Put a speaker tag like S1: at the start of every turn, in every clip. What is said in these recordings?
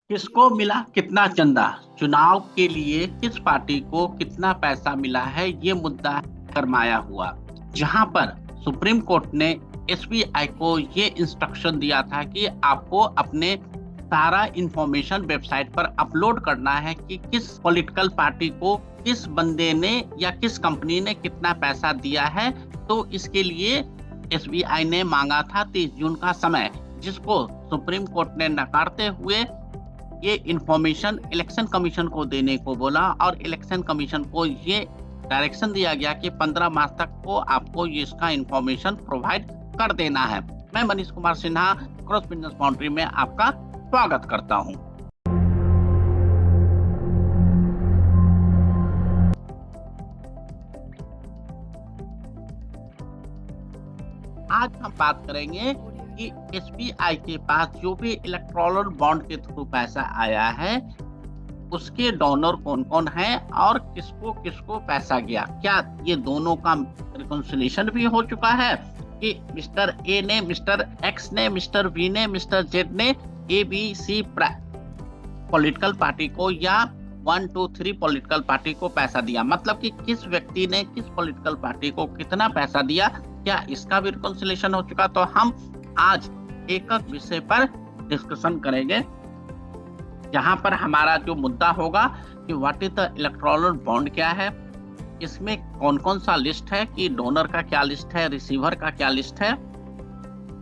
S1: किसको मिला कितना चंदा? चुनाव के लिए किस पार्टी को कितना पैसा मिला है, ये मुद्दा गरमाया हुआ। जहां पर सुप्रीम कोर्ट ने एसबीआई को ये इंस्ट्रक्शन दिया था कि आपको अपने सारा इंफॉर्मेशन वेबसाइट पर अपलोड करना है कि किस पॉलिटिकल पार्टी को किस बंदे ने या किस कंपनी ने कितना पैसा दिया है। तो इसके लिए एसबीआई ने मांगा था 30 जून का समय, जिसको सुप्रीम कोर्ट ने नकारते हुए ये इंफॉर्मेशन इलेक्शन कमीशन को देने को बोला और इलेक्शन कमीशन को ये डायरेक्शन दिया गया कि 15 मार्च तक को आपको इसका इंफॉर्मेशन प्रोवाइड कर देना है। मैं Manish Kumar Sinha cross business boundary में आपका स्वागत करता हूं। आज हम बात करेंगे कि एसबीआई के पास जो भी इलेक्टोरल बॉन्ड के थ्रू पैसा आया है उसके डोनर कौन कौन है और किसको किसको पैसा गया। क्या ये दोनों का रिकॉन्सिलिएशन भी हो चुका है कि मिस्टर ए ने, मिस्टर एक्स ने, मिस्टर बी ने, मिस्टर जेड ने A B C political party को या 1 2 3 पॉलिटिकल पार्टी को पैसा दिया, मतलब कि किस व्यक्ति ने किस पॉलिटिकल पार्टी को कितना पैसा दिया, क्या इसका भी रिकॉन्सिलिएशन हो चुका। तो हम आज एक विषय पर डिस्कशन करेंगे, जहां पर हमारा जो मुद्दा होगा कि what is the electoral bond क्या है, इसमें कौन कौन सा लिस्ट है, कि डोनर का क्या लिस्ट है, रिसीवर का क्या लिस्ट है,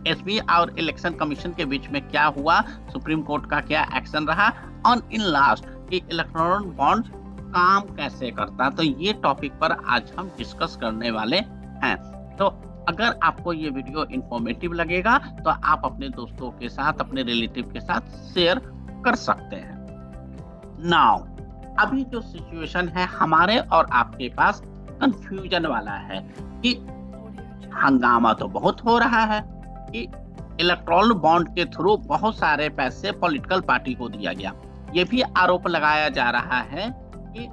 S1: एसबीआई और इलेक्शन कमीशन के बीच में क्या हुआ, सुप्रीम कोर्ट का क्या एक्शन रहा, और इन लास्ट कि इलेक्टोरल बॉन्ड काम कैसे करता। तो ये टॉपिक पर आज हम डिस्कस करने वाले हैं। तो अगर आपको ये वीडियो इंफॉर्मेटिव लगेगा तो आप अपने दोस्तों के साथ, अपने रिलेटिव के साथ शेयर कर सकते हैं। नाउ अभी जो सिचुएशन है हमारे और आपके पास कंफ्यूजन वाला है कि हंगामा तो बहुत हो रहा है कि इलेक्टोरल बॉन्ड के थ्रू बहुत सारे पैसे पॉलिटिकल पार्टी को दिया गया। ये भी आरोप लगाया जा रहा है कि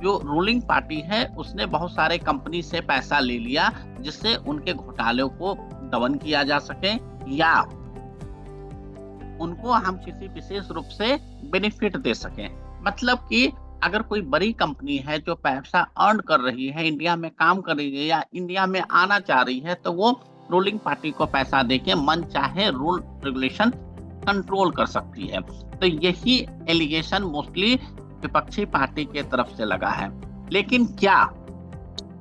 S1: जो रूलिंग पार्टी है उसने बहुत सारे कंपनी से पैसा ले लिया जिससे उनके घोटालों को दमन किया जा सके या उनको हम किसी विशेष रूप से बेनिफिट दे सकें। मतलब कि अगर कोई बड़ी कंपनी है जो पैसा अर्न कर रही है, इंडिया में काम कर रही है या इंडिया में आना चाह रही है, तो वो रूलिंग पार्टी को पैसा देके मन चाहे रूल रेगुलेशन कंट्रोल कर सकती है। तो यही एलिगेशन मोस्टली विपक्षी पार्टी के तरफ से लगा है। लेकिन क्या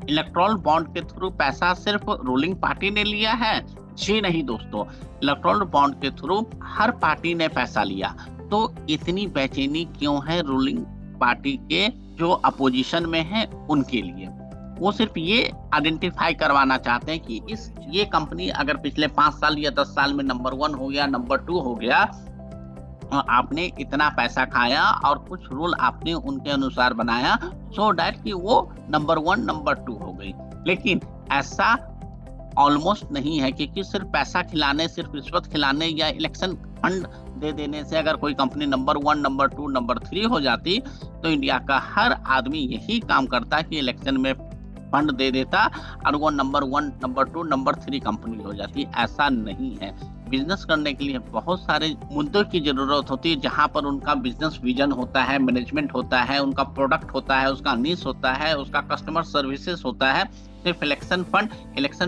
S1: इलेक्टोरल बॉन्ड के थ्रू पैसा सिर्फ रूलिंग पार्टी ने लिया है? जी नहीं दोस्तों, इलेक्टोरल बॉन्ड के थ्रू हर पार्टी ने पैसा लिया। तो इतनी बेचैनी क्यों है रूलिंग पार्टी के जो अपोजिशन में है उनके लिए? वो सिर्फ ये आइडेंटिफाई करवाना चाहते हैं कि ये कंपनी अगर पिछले 5 साल या 10 साल में नंबर 1 हो गया, नंबर 2 हो गया, आपने इतना पैसा खाया और कुछ रूल आपने उनके अनुसार बनाया सो डैट कि वो नंबर 1 नंबर 2 हो गई। लेकिन ऐसा ऑलमोस्ट नहीं है, क्योंकि सिर्फ पैसा खिलाने, सिर्फ रिश्वत खिलाने या इलेक्शन फंड दे देने से अगर कोई कंपनी नंबर 1 नंबर 2 नंबर 3 हो जाती तो इंडिया का हर आदमी यही काम करता कि इलेक्शन में फंड दे देता और वो नंबर 1 नंबर 2 नंबर 3 कंपनी हो जाती। ऐसा नहीं है। बिजनेस करने के लिए बहुत सारे मुद्दों की जरूरत होती है, जहां पर उनका बिजनेस विजन होता है, मैनेजमेंट होता है, उनका प्रोडक्ट होता है, उसका नीश होता है, उसका कस्टमर सर्विसेज होता है। सिर्फ इलेक्शन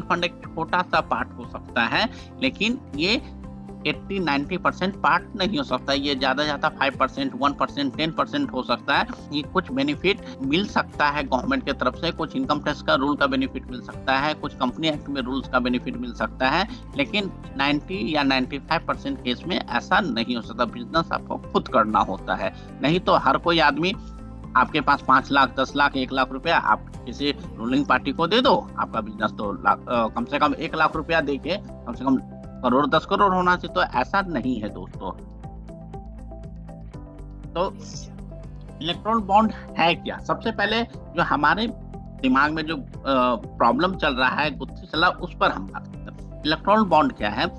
S1: फंड एक छोटा सा पार्ट हो सकता है, लेकिन ये 80-90% पार्ट नहीं हो सकता। ये ज्यादा 5%, 1%, 10% हो सकता है। ये कुछ बेनिफिट मिल सकता है गवर्नमेंट की तरफ से, कुछ इनकम टैक्स का रूल का बेनिफिट मिल सकता है, कुछ कंपनी एक्ट में रूल्स का बेनिफिट मिल सकता है, लेकिन 90 या 95% केस में ऐसा नहीं हो सकता। बिजनेस आपको खुद करना होता है। नहीं तो हर कोई आदमी, आपके पास 5 लाख 10 लाख 1 लाख रुपया आप किसी रूलिंग पार्टी को दे दो, आपका बिजनेस तो कम से कम 1 लाख रुपया दे के कम से कम करोड़ 10 करोड़ होना चाहिए। तो ऐसा नहीं है दोस्तों। तो इलेक्टोरल बॉन्ड है क्या? सबसे पहले जो हमारे दिमाग में जो प्रॉब्लम चल रहा है, गुत्थी चला, उस पर हम बात करते हैं। इलेक्टोरल बॉन्ड क्या है?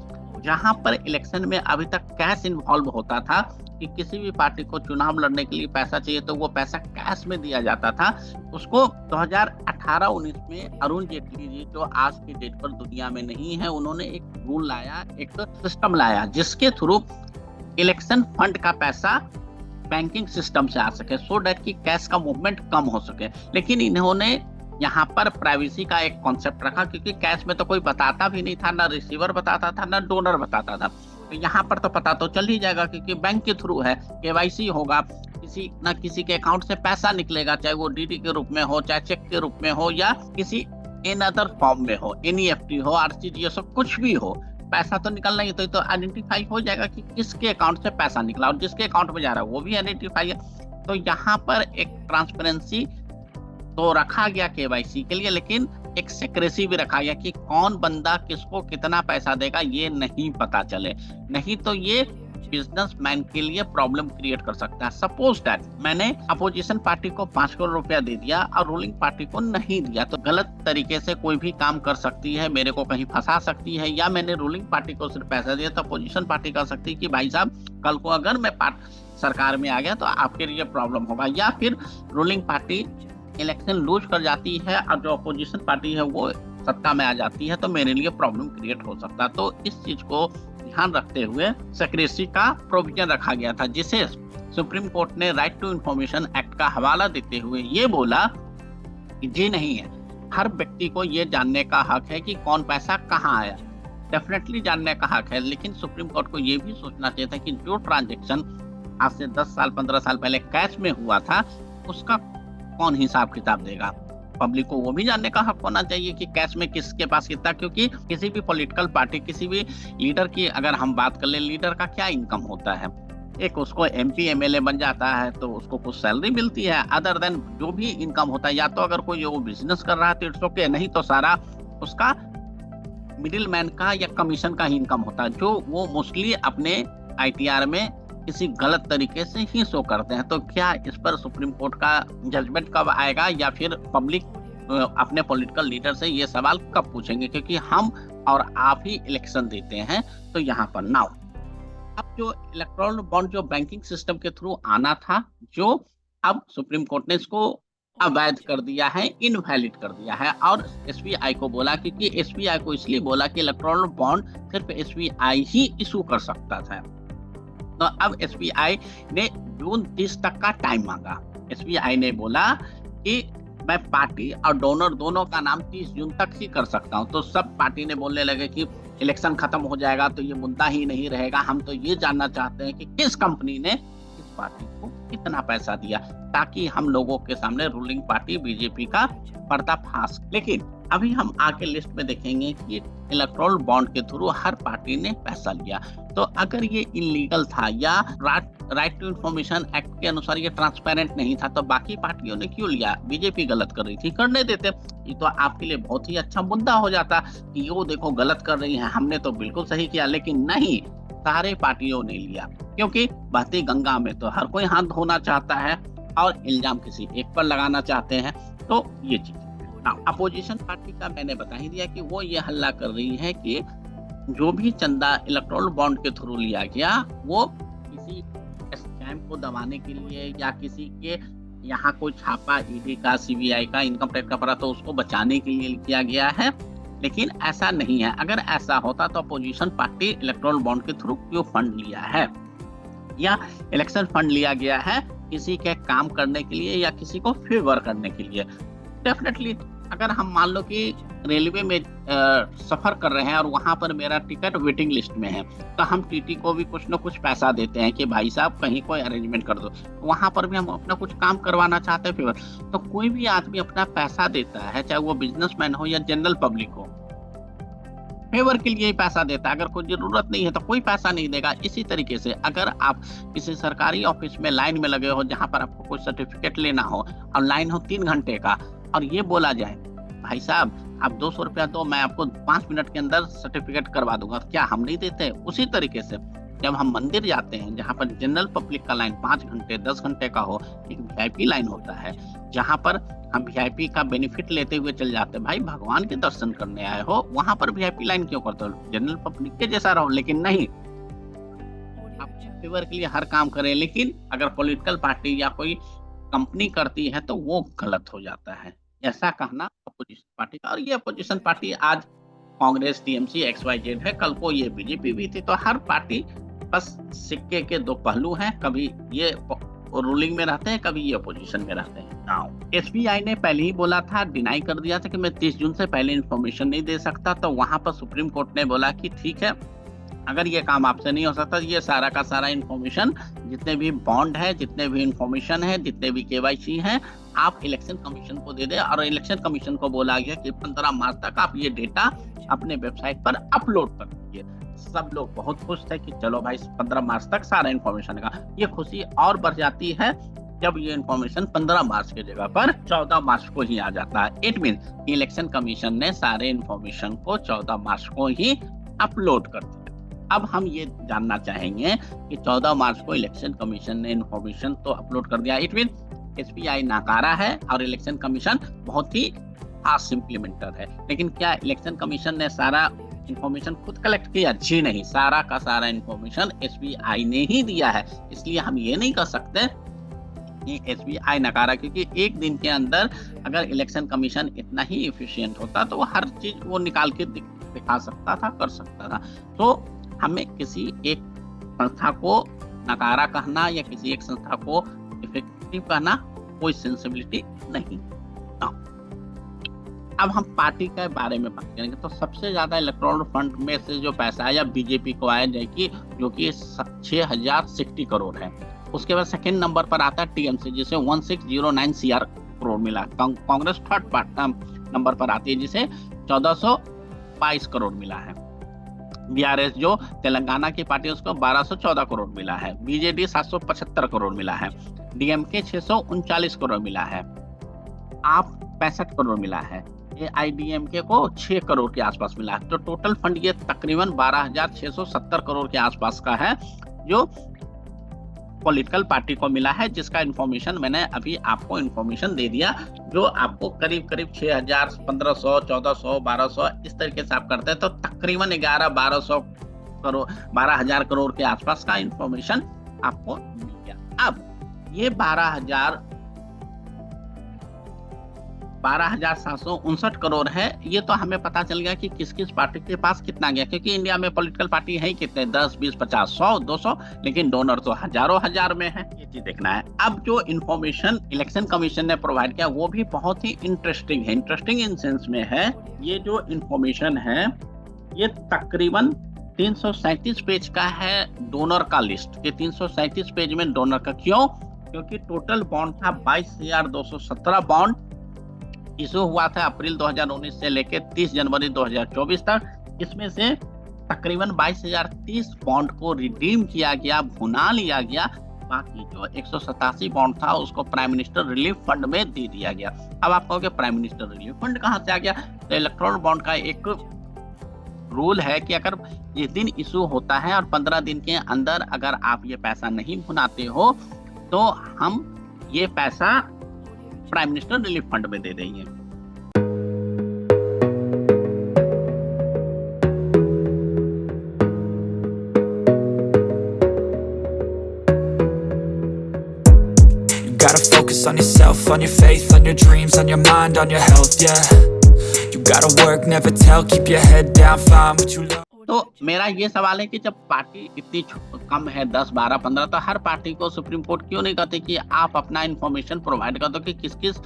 S1: जहां पर इलेक्शन में अभी तक कैश इन्वॉल्व होता था कि किसी भी पार्टी को चुनाव लड़ने के लिए पैसा चाहिए तो वो पैसा कैश में दिया जाता था। उसको 2018-19 में अरुण जेटली जी, जो आज की डेट पर दुनिया में नहीं है, उन्होंने एक रूल लाया, एक सिस्टम लाया जिसके थ्रू इलेक्शन फंड का पैसा बैंकिंग सिस्टम से आ सके, सो डैट कि कैश का मूवमेंट कम हो सके। लेकिन इन्होंने यहाँ पर प्राइवेसी का एक कॉन्सेप्ट रखा, क्योंकि कैश में तो कोई बताता भी नहीं था, ना रिसीवर बताता था ना डोनर बताता था। तो यहाँ पर तो पता तो चल ही जाएगा, क्योंकि बैंक के थ्रू है, केवाईसी होगा, किसी ना किसी के अकाउंट से पैसा निकलेगा, चाहे वो डीडी के रूप में हो, चाहे चेक के रूप में हो, या किसी इन अदर फॉर्म में हो, एनईएफटी हो, आरटीजीएस हो, कुछ भी हो, पैसा तो निकलना ही। तो आइडेंटिफाई हो जाएगा कि किसके अकाउंट से पैसा निकला, और जिसके अकाउंट में जा रहा है वो भी आइडेंटिफाई है। तो यहाँ पर एक ट्रांसपेरेंसी तो रखा गया केवाईसी के लिए, लेकिन एक सिक्रेसी भी रखा गया कि कौन बंदा किसको कितना पैसा देगा ये नहीं पता चले, नहीं तो ये बिजनेसमैन के लिए प्रॉब्लम क्रिएट कर सकता है। सपोज दैट मैंने अपोजिशन पार्टी को 5 करोड़ रुपया दे दिया और रूलिंग पार्टी को नहीं दिया, तो गलत तरीके से कोई भी काम कर सकती है, मेरे को कहीं फंसा सकती है। या मैंने रूलिंग पार्टी को सिर्फ पैसा दिया, तो अपोजिशन पार्टी कर सकती है कि भाई साहब कल को अगर मैं सरकार में आ गया तो आपके लिए प्रॉब्लम होगा। या फिर रूलिंग पार्टी इलेक्शन लूज कर जाती है और जो अपोजिशन पार्टी है वो सत्ता में आ जाती है, तो मेरे लिए प्रॉब्लम क्रिएट हो सकता है। तो इस चीज को ध्यान रखते हुए सेक्रेसी का प्रोविजन रखा गया था, जिसे सुप्रीम कोर्ट ने राइट टू इंफॉर्मेशन एक्ट का हवाला देते हुए ये बोला कि जी नहीं है, हर व्यक्ति को ये जानने का हक है कि कौन पैसा कहाँ आया, डेफिनेटली जानने का हक है। लेकिन सुप्रीम कोर्ट को ये भी सोचना चाहिए था कि जो ट्रांजेक्शन आज से 10 साल 15 साल पहले कैश में हुआ था, उसका कौन हिसाब किताब देगा। पब्लिक को वो भी जानने का हक होना चाहिए कि कैश में किसके पास कितना, क्योंकि किसी भी पॉलिटिकल पार्टी, किसी भी लीडर की अगर हम बात कर ले, लीडर का क्या इनकम होता है, एक उसको एमपी एमएलए बन जाता है तो उसको कुछ सैलरी मिलती है, अदर देन जो भी इनकम होता है, या तो अगर कोई वो बिजनेस कर रहा है तो इट्स ओके, नहीं तो सारा उसका मिडिल मैन का या कमीशन का ही इनकम होता है, जो वो मोस्टली अपने आईटीआर में किसी गलत तरीके से ही शो करते हैं। तो क्या इस पर सुप्रीम कोर्ट का जजमेंट कब आएगा, या फिर पब्लिक अपने पॉलिटिकल लीडर से ये सवाल कब पूछेंगे, क्योंकि हम और आप ही इलेक्शन देते हैं। तो यहाँ पर नाउ अब जो इलेक्ट्रॉल बॉन्ड जो बैंकिंग सिस्टम के थ्रू आना था, जो अब सुप्रीम कोर्ट ने इसको अवैध कर दिया है, इनवैलिड कर दिया है, और एसबीआई को बोला, क्योंकि एसबीआई को इसलिए बोला कि इलेक्ट्रॉल बॉन्ड सिर्फ एसबीआई ही इशू कर सकता था। तो अब एसबीआई ने जून 30 तक का टाइम मांगा। एसबीआई ने बोला कि मैं पार्टी और डोनर दोनों का नाम 30 जून तक ही कर सकता हूं। तो सब पार्टी ने बोलने लगे कि इलेक्शन खत्म हो जाएगा तो ये मुद्दा ही नहीं रहेगा, हम तो ये जानना चाहते हैं कि किस कंपनी ने किस पार्टी को कितना पैसा दिया, ताकि हम लोगों के सामने रूलिंग पार्टी बीजेपी का पर्दाफाश। लेकिन अभी हम आगे लिस्ट में देखेंगे कि इलेक्ट्रॉल बॉन्ड के थ्रू हर पार्टी ने पैसा लिया। तो अगर ये इलीगल था या राइट टू इंफॉर्मेशन एक्ट के अनुसार ये ट्रांसपेरेंट नहीं था, तो बाकी पार्टियों ने क्यों लिया? बीजेपी गलत कर रही थी, करने देते। ये तो आपके लिए बहुत ही अच्छा मुद्दा हो जाता कि वो देखो गलत कर रही है, हमने तो बिल्कुल सही किया। लेकिन नहीं, सारे पार्टियों ने लिया, क्योंकि बहती गंगा में तो हर कोई हाथ धोना चाहता है और इल्जाम किसी एक पर लगाना चाहते हैं। तो ये चीज अपोजिशन पार्टी का मैंने बता ही दिया कि वो ये हल्ला कर रही है कि जो भी चंदा इलेक्ट्रॉल बॉन्ड के थ्रू लिया गया वो किसी स्कैम को दबाने के लिए, या किसी के यहाँ कोई छापा ईडी का, सीबीआई का, इनकम टैक्स का पड़ा तो उसको बचाने के लिए किया गया है। लेकिन ऐसा नहीं है। अगर ऐसा होता तो अपोजिशन पार्टी इलेक्ट्रॉल बॉन्ड के थ्रू क्यों फंड लिया है, या इलेक्शन फंड लिया गया है किसी के काम करने के लिए या किसी को फेवर करने के लिए? डेफिनेटली अगर हम मान लो कि रेलवे में सफर कर रहे हैं और वहां पर मेरा टिकट वेटिंग लिस्ट में है, तो हम टीटी को भी कुछ न कुछ पैसा देते हैं कि भाई साहब कहीं कोई अरेंजमेंट कर दो। वहां पर भी हम अपना कुछ काम करवाना चाहते हैं फेवर, तो कोई भी आदमी अपना पैसा देता है, चाहे वो बिजनेसमैन हो या जनरल पब्लिक हो, फेवर के लिए ही पैसा देता है। अगर कोई जरूरत नहीं है तो कोई पैसा नहीं देगा। इसी तरीके से अगर आप किसी सरकारी ऑफिस में लाइन में लगे हो, जहां पर आपको कोई सर्टिफिकेट लेना हो और लाइन हो 3 घंटे का, और ये बोला जाए भाई साहब आप 200 रुपया दो, मैं आपको 5 मिनट के अंदर सर्टिफिकेट करवा दूंगा, क्या हम नहीं देते? उसी तरीके से जब हम मंदिर जाते हैं, जहाँ पर जनरल पब्लिक का लाइन 5 घंटे 10 घंटे का हो, एक वीआईपी लाइन होता है जहाँ पर हम वीआईपी का बेनिफिट लेते हुए चल जाते हैं। भाई भगवान के दर्शन करने आए हो, वहां पर वीआईपी लाइन क्यों करते हो? जनरल पब्लिक के जैसा रहो। लेकिन नहीं, आप फेवर के लिए हर काम करें, लेकिन अगर पॉलिटिकल पार्टी या कोई कंपनी करती है तो वो गलत हो जाता है। ऐसा कहना अपोजिशन पार्टी का। और ये अपोजिशन पार्टी आज कांग्रेस, टीएमसी, XYZ है, कल को ये बीजेपी भी थी। तो हर पार्टी बस सिक्के के दो पहलू हैं, कभी ये रूलिंग में रहते हैं, कभी ये अपोजिशन में रहते हैं। नाउ एसबीआई ने पहले ही बोला था, डिनाई कर दिया था कि मैं 30 जून से पहले इन्फॉर्मेशन नहीं दे सकता, तो वहां पर सुप्रीम कोर्ट ने बोला कि ठीक है, अगर ये काम आपसे नहीं हो सकता, ये सारा का सारा इन्फॉर्मेशन, जितने भी बॉन्ड है, जितने भी इन्फॉर्मेशन है, जितने भी केवाईसी है, आप इलेक्शन कमीशन को दे दे। और इलेक्शन कमीशन को बोला गया कि 15 मार्च तक आप ये डेटा अपने वेबसाइट पर अपलोड कर दीजिए। सब लोग बहुत खुश थे कि चलो भाई 15 मार्च तक सारा इन्फॉर्मेशन का। ये खुशी और बढ़ जाती है जब ये इन्फॉर्मेशन 15 मार्च की जगह पर 14 मार्च को ही आ जाता है। इट मीन इलेक्शन कमीशन ने सारे इन्फॉर्मेशन को 14 मार्च को ही अपलोड कर दिया। अब हम ये जानना चाहेंगे कि 14 मार्च को इलेक्शन कमीशन ने इन्फॉर्मेशन तो अपलोड कर दिया, इट मीन एसबीआई नाकारा है और इलेक्शन कमीशन बहुत ही फास्ट इम्प्लीमेंटर है। लेकिन क्या इलेक्शन कमीशन ने सारा इन्फॉर्मेशन खुद कलेक्ट किया? जी नहीं, सारा का सारा इन्फॉर्मेशन एसबीआई ने ही दिया है। इसलिए हम ये नहीं कर सकते कि एसबीआई नकारा, क्योंकि एक दिन के अंदर अगर इलेक्शन कमीशन इतना ही एफिशिएंट होता तो वो हर चीज वो निकाल के दिखा सकता था, कर सकता था। तो हमें किसी एक संस्था को नकारा कहना या किसी एक संस्था को इफेक्टिव कहना कोई सेंसिबिलिटी नहीं। अब हम पार्टी के बारे में बात करेंगे तो सबसे ज्यादा इलेक्टोरल फंड में से जो पैसा आया बीजेपी को आया, जो कि 6060 करोड़ है। उसके बाद सेकंड नंबर पर आता है टीएमसी, जिसे 1609 सीआर करोड़ मिला। कांग्रेस थर्ड नंबर पर आती है, जिसे 1422 करोड़ मिला है। बीआरएस जो तेलंगाना की पार्टी है, उसको 1214 करोड़ मिला है। बीजेडी 775 करोड़ मिला है। डीएमके 639 करोड़ मिला है। आप 65 करोड़ मिला है। एआईडीएमके को 6 करोड़ के आसपास मिला है। तो टोटल फंड ये तकरीबन 12,670 करोड़ के आसपास का है जो पॉलिटिकल पार्टी को मिला है, जिसका इन्फॉर्मेशन मैंने अभी आपको इन्फॉर्मेशन दे दिया, जो आपको करीब करीब 6,000, 1,500, 1,400, 1,200 इस तरीके से आप करते हैं तो तकरीबन 11-1200 करोड़, 12,000 करोड़ के आसपास का इन्फॉर्मेशन आपको मिल गया। अब ये 12,759 करोड़ है, ये तो हमें पता चल गया कि किस किस पार्टी के पास कितना गया, क्योंकि इंडिया में पॉलिटिकल पार्टी है ही कितने, 10, 20, 50, 100, 200, लेकिन डोनर तो हजारों हजार में है। ये चीज देखना है। अब जो इन्फॉर्मेशन इलेक्शन कमीशन ने प्रोवाइड किया वो भी बहुत ही इंटरेस्टिंग है। इंटरेस्टिंग इन सेंस में है, ये जो इन्फॉर्मेशन है ये तकरीबन 337 पेज का है डोनर का लिस्ट। ये 337 पेज में डोनर का, क्यों? क्योंकि टोटल बॉन्ड था 22,217 बॉन्ड इशू हुआ था अप्रैल 2019 से लेकर 30 जनवरी 2024 तक। इसमें से तकरीबन 22,030 बॉन्ड को रिडीम किया गया, भुना लिया गया। बाकी जो 187 बॉन्ड था उसको प्राइम मिनिस्टर रिलीफ फंड में दे दिया गया। अब आप कहोगे प्राइम मिनिस्टर रिलीफ फंड कहां से आ गया? तो इलेक्ट्रॉल बॉन्ड का एक रूल है कि अगर जिस दिन इशू होता है और 15 दिन के अंदर अगर आप ये पैसा नहीं भुनाते हो तो हम ये पैसा प्राइम मिनिस्टर रिलीफ फंड में दे देंगे।
S2: You gotta focus on yourself, on your faith, on your dreams, on your mind, on your health, yeah. You gotta work, never tell, keep your head down, find what you love.
S1: तो मेरा ये सवाल है कि जब party इतनी कम है, 10, 12, 15, तो हर पार्टी को सुप्रीम कोर्ट क्यों नहीं कहते कि आप अपना इन्फॉर्मेशन प्रोवाइड कर दो कि किस किस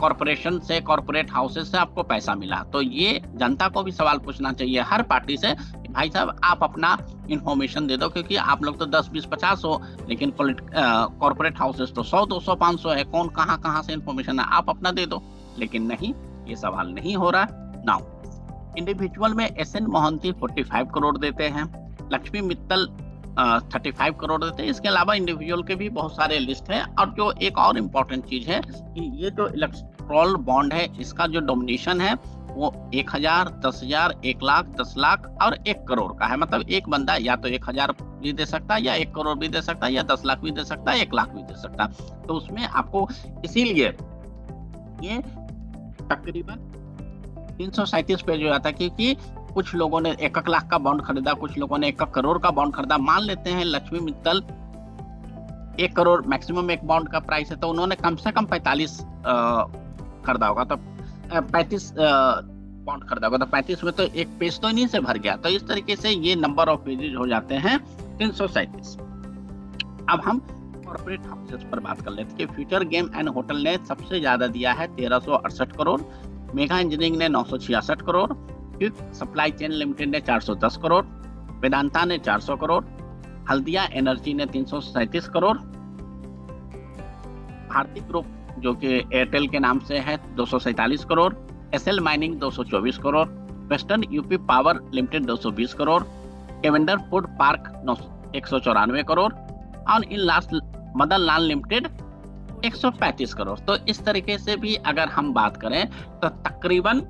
S1: कॉर्पोरेशन से, कॉर्पोरेट हाउसेस से आपको पैसा मिला। तो ये जनता को भी सवाल पूछना चाहिए हर पार्टी से, भाई साहब आप अपना इन्फॉर्मेशन दे दो, क्योंकि आप लोग तो 10, 20, 50 हो, लेकिन कॉर्पोरेट हाउसेस तो 100, 200, 500 है। कौन कहाँ से इन्फॉर्मेशन है, आप अपना दे दो। लेकिन नहीं, ये सवाल नहीं हो रहा। नाउ इंडिविजुअल में एसएन मोहंती 45 करोड़ देते हैं, लक्ष्मी मित्तल 35 करोड़ देते हैं। इसके अलावा इंडिविजुअल के भी बहुत सारे लिस्ट है। और जो एक और इम्पोर्टेंट चीज है कि ये जो इलेक्टोरल बॉन्ड है इसका जो डोमिनेशन है वो 1,000, 10,000, 1 लाख, 10 लाख और 1 करोड़ का है। मतलब एक बंदा या तो 1,000 भी दे सकता है, या 1 करोड़ भी दे सकता है, या 10 लाख भी दे सकता है, 1 लाख भी दे सकता है। तो उसमें आपको इसीलिए ये तकरीबन 337 पेज हो जाता है, क्योंकि कुछ लोगों ने 1 लाख का बॉन्ड खरीदा, कुछ लोगों ने 1 करोड़ का बॉन्ड खरीदा। मान लेते हैं लक्ष्मी मित्तल 1 करोड़ मैक्सिमम एक बॉन्ड का प्राइस है, तो उन्होंने कम से कम 45 खरीदा होगा, तो 35 बॉन्ड खरीदा होगा, तो 35 में तो एक पेज तो इन्हीं से भर गया। तो इस तरीके से ये नंबर ऑफ पेजेज हो जाते हैं 337। अब हम कॉर्पोरेट हाउसेस पर बात कर लेते हैं कि फ्यूचर गेम एंड होटल ने सबसे ज्यादा दिया है 1368 करोड़, मेगा इंजीनियरिंग ने 966 crore, quick supply chain limited ने 410 करोड़, वेदांता ने 400 करोड़, हल्दिया एनर्जी ने 337 करोड़, भारती ग्रुप जो कि एयरटेल के नाम से है 247 crore, SL mining 224 crore, western UP power limited 220 crore, Keventer food park 194 crore और in last Madan Lal limited 135 crore. तो इस तरीके से भी अगर हम बात करें तो तकरीबन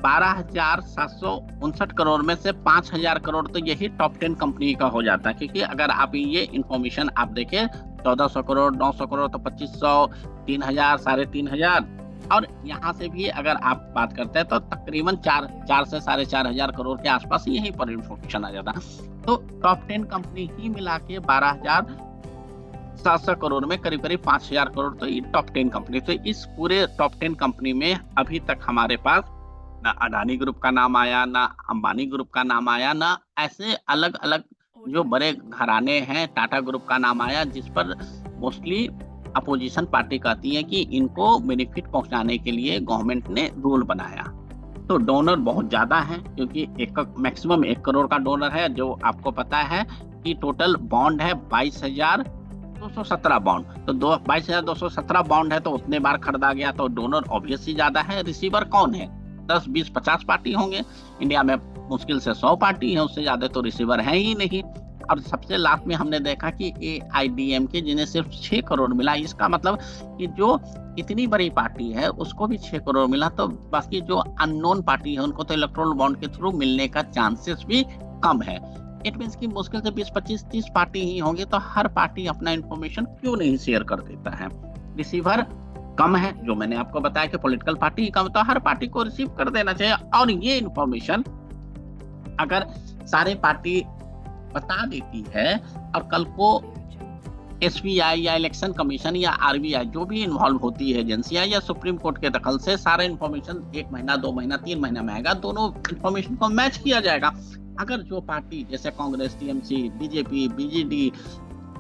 S1: 12,759 करोड़ में से 5,000 करोड़ तो यही टॉप 10 कंपनी का हो जाता है, क्योंकि अगर आप ये इंफॉर्मेशन आप देखें 1400 करोड़ 900 करोड़ तो 2500 3000 3,500 और यहाँ से भी अगर आप बात करते हैं तो तकरीबन 4 से 4,500 करोड़ के आसपास यहीं पर इंफॉर्मेशन आ जाता है। तो टॉप 10 कंपनी ही मिला के 12,700 करोड़ में करीब करीब 5,000 करोड़ तो ये टॉप 10 कंपनी। तो इस पूरे टॉप 10 कंपनी में अभी तक हमारे पास ना अडानी ग्रुप का नाम आया, ना अंबानी ग्रुप का नाम आया, ना ऐसे अलग अलग जो बड़े घराने हैं टाटा ग्रुप का नाम आया, जिस पर मोस्टली अपोजिशन पार्टी कहती है कि इनको बेनिफिट पहुंचाने के लिए गवर्नमेंट ने रूल बनाया। तो डोनर बहुत ज्यादा है, क्योंकि मैक्सिमम 1 करोड़ का डोनर है। जो आपको पता है कि टोटल बॉन्ड है 22,217 बॉन्ड, तो 22,217 बॉन्ड है तो उतने बार खरीदा गया, तो डोनर ऑब्वियसली ज्यादा है। रिसीवर कौन है? 10, 20, 50 पार्टी होंगे। इंडिया में मुश्किल से 100 पार्टी है, उससे ज्यादा तो रिसीवर है ही नहीं। और सबसे लास्ट में हमने देखा कि AIADMK जिन्हें सिर्फ 6 करोड़ मिला, इसका मतलब कि जो इतनी बड़ी पार्टी है उसको भी 6 करोड़ मिला, तो बाकी जो अननोन पार्टी है उनको तो इलेक्टोरल बॉन्ड के थ्रू मिलने का चांसेस भी कम है। इट मीन्स कि मुश्किल से 20, 25, 30 पार्टी ही होंगे, तो हर पार्टी अपना इंफॉर्मेशन क्यों नहीं शेयर कर देता है? रिसीवर कम है, जो मैंने आपको बताया कि पॉलिटिकल पार्टी कम, तो हर पार्टी को रिसीव कर देना चाहिए। और ये इंफॉर्मेशन अगर सारे पार्टी बता देती है और कल को SBI या इलेक्शन कमीशन या RBI जो भी इन्वॉल्व होती है एजेंसियां या सुप्रीम कोर्ट के दखल से सारा इन्फॉर्मेशन 1 महीना 2 महीना 3 महीना में आएगा, दोनों इन्फॉर्मेशन को मैच किया जाएगा। अगर जो पार्टी जैसे Congress, TMC, BJP, BJD,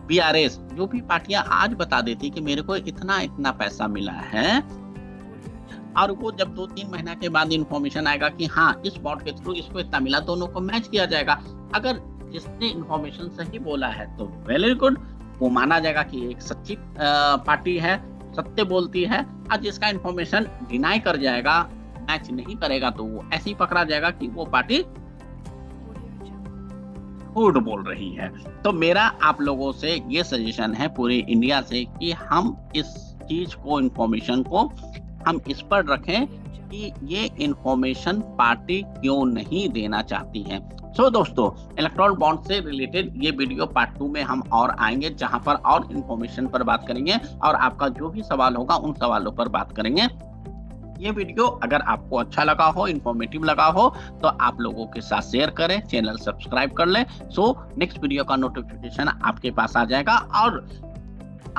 S1: BRS जो भी पार्टियां आज बता देती कि मेरे को इतना पैसा मिला है, और वो जब 2-3 महीना के बाद इन्फॉर्मेशन आएगा कि हाँ इस बॉन्ड के थ्रू इसको इतना मिला, दोनों को मैच किया जाएगा। अगर जिसने इन्फॉर्मेशन सही बोला है तो वेरी गुड, वो माना जाएगा कि एक सच्ची पार्टी है, सत्य बोलती है। और जिसका इन्फॉर्मेशन डिनाई कर जाएगा, मैच नहीं करेगा, तो वो ऐसे ही पकड़ा जाएगा कि वो पार्टी झूठ बोल रही है। तो मेरा आप लोगों से ये सजेशन है पूरे इंडिया से कि हम इस चीज को, इन्फॉर्मेशन को हम इस पर रखें कि ये इन्फॉर्मेशन पार्टी क्यों नहीं देना चाहती है। सो दोस्तों, इलेक्टोरल बॉन्ड से रिलेटेड ये वीडियो पार्ट 2 में हम और आएंगे, जहां पर और इन्फॉर्मेशन पर बात करेंगे और आपका जो भी सवाल होगा उन सवालों पर बात करेंगे। ये वीडियो अगर आपको अच्छा लगा हो, इन्फॉर्मेटिव लगा हो, तो आप लोगों के साथ शेयर करें, चैनल सब्सक्राइब कर लें। सो नेक्स्ट वीडियो का नोटिफिकेशन आपके पास आ जाएगा। और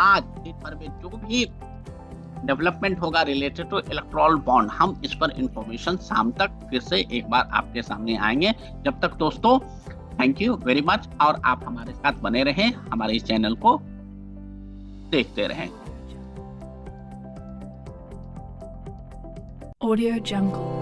S1: आज दिन भर में जो भी डेवलपमेंट होगा रिलेटेड टू इलेक्टोरल बॉन्ड, हम इस पर इंफॉर्मेशन शाम तक फिर से एक बार आपके सामने आएंगे। जब तक दोस्तों, थैंक यू वेरी मच, और आप हमारे साथ बने रहें, हमारे इस चैनल को देखते रहें।
S3: Audio Jungle.